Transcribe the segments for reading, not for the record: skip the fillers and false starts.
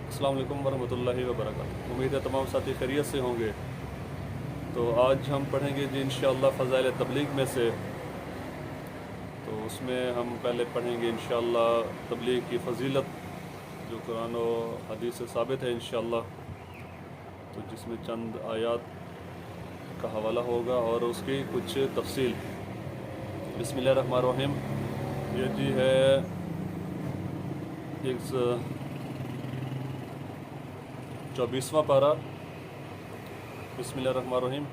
अस्सलाम वालेकुम वरहमतुल्लाहि वबरकातुहू। उम्मीद है तमाम साथी खैरियत से होंगे। तो आज हम पढ़ेंगे जी इंशाअल्लाह फ़ज़ाइल तबलीग में से। तो उसमें हम पहले पढ़ेंगे इंशाअल्लाह तबलीग की फ़जीलत जो कुरान और हदीस से साबित है इंशाअल्लाह। तो जिसमें चंद आयात का हवाला होगा और उसकी कुछ तफसील। बिस्मिल्लाहिर्रहमानिर्रहीम। ये जी है एक 24वां पारा। बिस्मिल्लाहिर्रहमानिर्रहीम।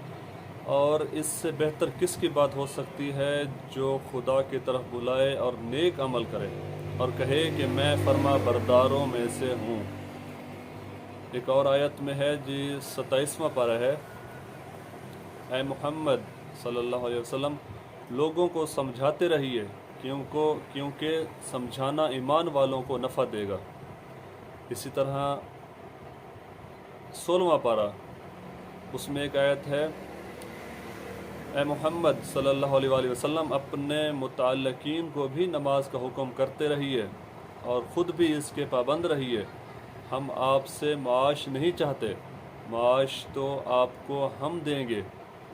और इससे बेहतर किसकी बात हो सकती है जो खुदा की तरफ बुलाए और नेक अमल करे और कहे कि मैं फर्मा बरदारों में से हूँ। एक और आयत में है जी 27वां पारा है। ऐ मुहम्मद सल्लल्लाहु अलैहि वसल्लम लोगों को समझाते रहिए क्योंकि समझाना ईमान वालों को नफ़ा देगा। इसी तरह 16वां पारा उसमें एक आयत है। ऐ मुहम्मद सल्लल्लाहु अलैहि वसल्लम अपने मुतल्लकीन को भी नमाज का हुक्म करते रहिए और ख़ुद भी इसके पाबंद रहिए। हम आपसे माश नहीं चाहते, माश तो आपको हम देंगे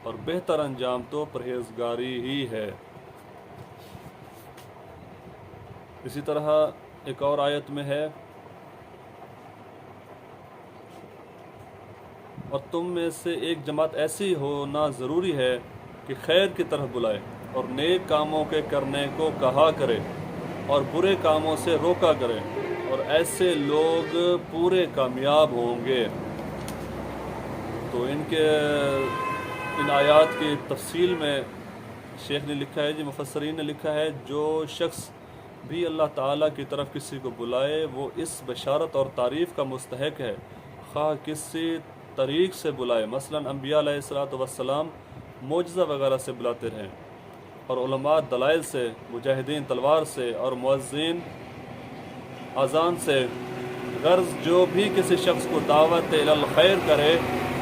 और बेहतर अंजाम तो परहेजगारी ही है। इसी तरह एक और आयत में है। और तुम में से एक जमात ऐसी होना ज़रूरी है कि खैर की तरफ बुलाए और नेक कामों के करने को कहा करे और बुरे कामों से रोका करे और ऐसे लोग पूरे कामयाब होंगे। तो इन आयात की तफसील में शेख ने लिखा है जी, मुफस्सरीन ने लिखा है, जो शख्स भी अल्लाह ताला की तरफ किसी को बुलाए वो इस बशारत और तारीफ़ का मुस्तहक है, ख़्वाह किसी तरीक़ से बुलाए। मसलन अंबिया अलैहिस्सलातु वस्सलाम मोजज़ा वगैरह से बुलाते रहे और उलमा दलाइल से, मुजाहिदीन तलवार से और मुअज़्ज़िन अज़ान से। गर्ज़ जो भी किसी शख्स को दावत इलल खैर करे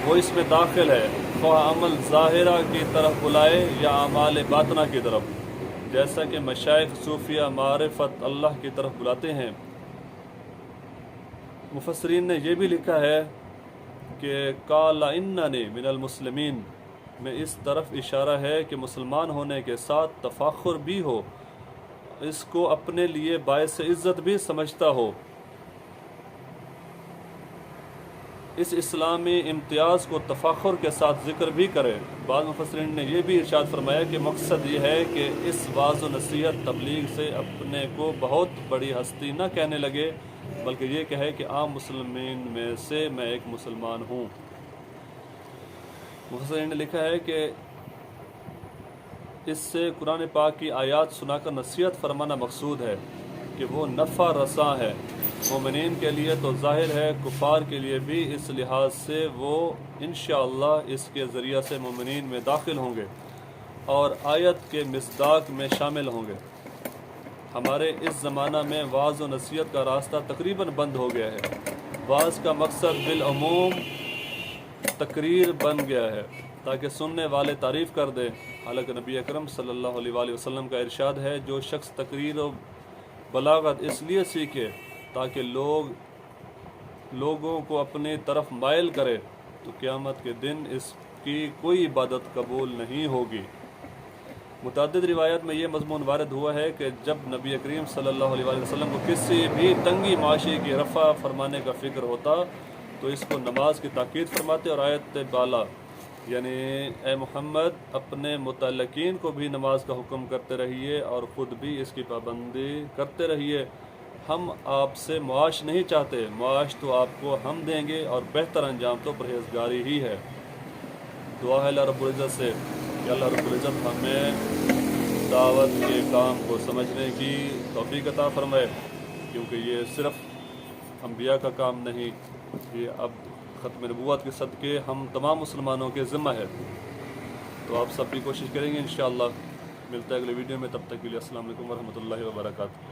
वो इसमें दाखिल है, ख़्वाह अमल ज़ाहिरा की तरफ बुलाए या अमाल बातना की तरफ। जैसा कि मशाइख सूफिया मारिफत अल्लाह की तरफ बुलाते हैं। मुफस्सरीन ने यह भी लिखा है कि काला इन्ननी मिनल मुस्लिमीन में इस तरफ इशारा है कि मुसलमान होने के साथ तफाखुर भी हो, इसको अपने लिए बायस इज़्ज़त भी समझता हो, इस इस्लामी इम्तियाज़ को तफाखुर के साथ ज़िक्र भी करे। बाद मुफस्सरीन ने यह भी इरशाद फरमाया कि मकसद ये है कि इस वाज़ व नसीहत तबलीग से अपने को बहुत बड़ी हस्ती न कहने लगे, बल्कि ये कहे कि आम मुसलमान में से मैं एक मुसलमान हूँ। मुफस्सरीन ने लिखा है कि इससे कुरान पाक की आयात सुनाकर नसीहत फरमाना मकसूद है कि वो नफ़ा रसा है मोमिनीन के लिए तो ज़ाहिर है, कुफ़ार के लिए भी। इस लिहाज से वो इंशाअल्लाह इसके ज़रिया से मोमिनीन में दाखिल होंगे और आयत के मिस्दाक में शामिल होंगे। हमारे इस ज़माना में वाज़ व नसीहत का रास्ता तकरीबन बंद हो गया है। वाज़ का मकसद बिलअमूम तकरीर बन गया है ताकि सुनने वाले तारीफ़ कर दें। हालांकि नबी अकरम सल्लल्लाहु अलैहि वसल्लम का इरशाद है, जो शख्स तकरीर और बलागत इसलिए सीखे ताकि लोगों को अपनी तरफ माइल करे, तो क़यामत के दिन इसकी कोई इबादत कबूल नहीं होगी। मुतअद्दिद रिवायत में ये मज़मून वारिद हुआ है कि जब नबी करीम सल्लल्लाहु अलैहि वसल्लम को किसी भी तंगी माशी की रफ़ा फरमाने का फ़िक्र होता तो इसको नमाज की ताकीद फरमाते और आयत बाला यानी ए मोहम्मद अपने मुतल्लकीन को भी नमाज का हुक्म करते रहिए और ख़ुद भी इसकी पाबंदी करते रहिए। हम आपसे मुआश नहीं चाहते, मुआश तो आपको हम देंगे और बेहतर अंजाम तो परहेजगारी ही है। दुआ है अल्लाह रब्बुल इज़्ज़त से कि अल्लाह रब्बुल इज़्ज़त हमें दावत के काम को समझने की तौफ़ीक़ अता फ़रमाए, क्योंकि ये सिर्फ़ अंबिया का काम नहीं, ये अब ख़त्म नबूवत के सदक़े हम तमाम मुसलमानों के ज़िम्मा है। तो आप सब भी कोशिश करेंगे इंशाअल्लाह। मिलता है अगले वीडियो में, तब तक के लिए अस्सलाम वालेकुम वरहमतुल्लाहि वबरकातुहू।